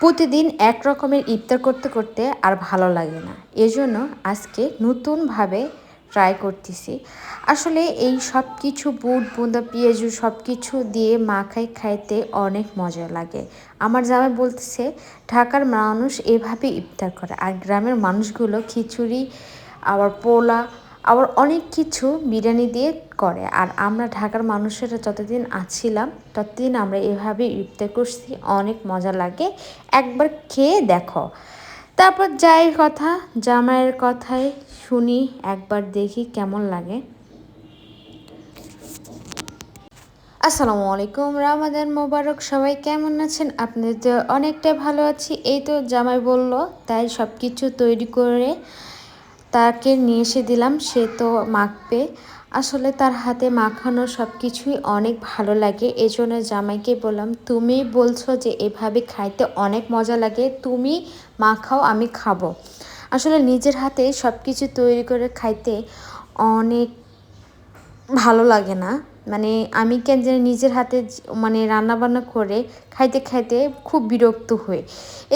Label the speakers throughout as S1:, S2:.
S1: প্রতিদিন এক রকমের ইফতার করতে করতে আর ভালো লাগে না, এজন্য আজকে নতুনভাবে ট্রাই করতেছি। আসলে এই সব কিছু বুট বোঁদা পেঁয়াজু সব কিছু দিয়ে মাখাই খাইতে অনেক মজা লাগে। আমার জামাই বলতেছে ঢাকার মানুষ এভাবে ইফতার করে, আর গ্রামের মানুষগুলো খিচুড়ি আবার পোলা আবার অনেক কিছু বিরিয়ানি দিয়ে করে। আর আমরা ঢাকার মানুষেরা যতদিন আছিলাম ততদিন আমরা এভাবে ইফতার করছি, অনেক মজা লাগে, একবার খেয়ে দেখো। তারপর যাই কথা, জামাইয়ের কথাই শুনি, একবার দেখি কেমন লাগে। আসসালামু আলাইকুম, রামাদান মোবারক। সবাই কেমন আছেন? আপনাদের তো অনেকটাই ভালো আছি। এই তো জামাই বলল, তাই সব কিছু তৈরি করে তাকে নিয়ে এসে দিলাম, সে তো মাখবে। আসলে তার হাতে মাখানো সব কিছুই অনেক ভালো লাগে, এই জন্য জামাইকে বললাম তুমি বলছো যে এভাবে খাইতে অনেক মজা লাগে, তুমি মাখাও, আমি খাবো। আসলে নিজের হাতে সব কিছু তৈরি করে খাইতে অনেক ভালো লাগে না, মানে আমি কেন জানি নিজের হাতে মানে রান্নাবান্না করে খাইতে খাইতে খুব বিরক্ত হই।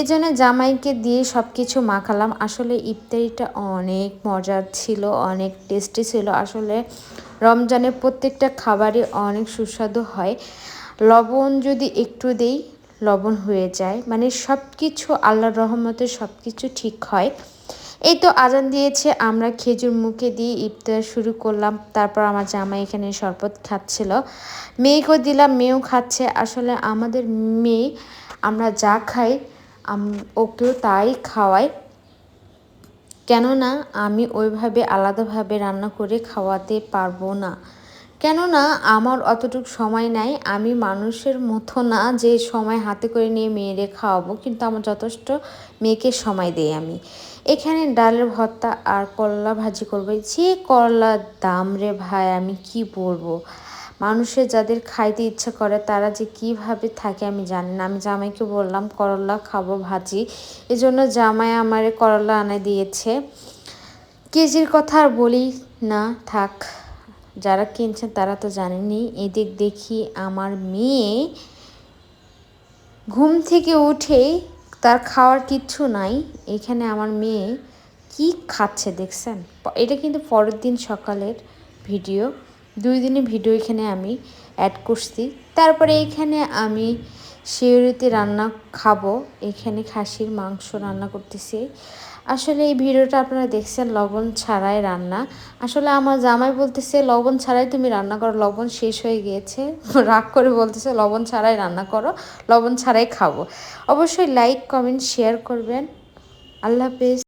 S1: এই জন্য জামাইকে দিয়ে সব কিছু মাখালাম। আসলে ইফতারিটা অনেক মজার ছিল, অনেক টেস্টি ছিল। আসলে রমজানে প্রত্যেকটা খাবারই অনেক সুস্বাদু হয়। লবণ যদি একটু দেই লবণ হয়ে যায়, মানে সব কিছু আল্লাহর রহমতে সব কিছু ঠিক হয়। এই তো আজান দিয়েছে, আমরা খেজুর মুখে দিয়ে ইফতার শুরু করলাম। তারপর আমার জামাই এখানে শরবত খাচ্ছিল, মেয়েকেও দিলাম, মেয়েও খাচ্ছে। আসলে আমাদের মেয়ে আমরা যা খাই ওকেও তাই খাওয়াই, কেননা আমি ওইভাবে আলাদাভাবে রান্না করে খাওয়াতে পারবো না, কেননা আমার অতটুকু সময় নাই। আমি মানুষের মতো না যে সময় হাতে করে নিয়ে মেয়েরে খাওয়াবো, কিন্তু আমার যথেষ্ট মেয়েকে সময় দেই আমি। এখানে ডালের ভর্তা আর করলা ভাজি করবো। যে করলার দাম রে ভাই, আমি কি বলবো। মানুষের যাদের খাইতে ইচ্ছা করে তারা যে কিভাবে থাকে আমি জানি না। আমি জামাইকে বললাম করলা খাবো ভাজি, এজন্য জামাই আমারে করলা আনাই দিয়েছে। কেজির কথা আর বলি না, থাক, যারা কিনছেন তারা তো জানেনি। এদিক দেখি আমার মেয়ে ঘুম থেকে উঠেই তার খাওয়ার কিচ্ছু নাই। এখানে আমার মেয়ে কি খাচ্ছে দেখছেন? এটা কিন্তু পরের দিন সকালের ভিডিও, 2 দিনের ভিডিও এখানে আমি অ্যাড করছি। তারপরে এখানে আমি শিউরিতে রান্না খাবো, এখানে খাসির মাংস রান্না করতেছি। আসলে এই ভিডিওটা আপনারা দেখছেন লবণ ছাড়াই রান্না। আসলে আমার জামাই বলতেছে লবণ ছাড়াই তুমি রান্না করো, লবণ শেষ হয়ে গিয়েছে। রাগ করে বলতেছে লবণ ছাড়াই রান্না করো, লবণ ছাড়াই খাবো। অবশ্যই লাইক কমেন্ট শেয়ার করবেন। আল্লাহ হাফেজ।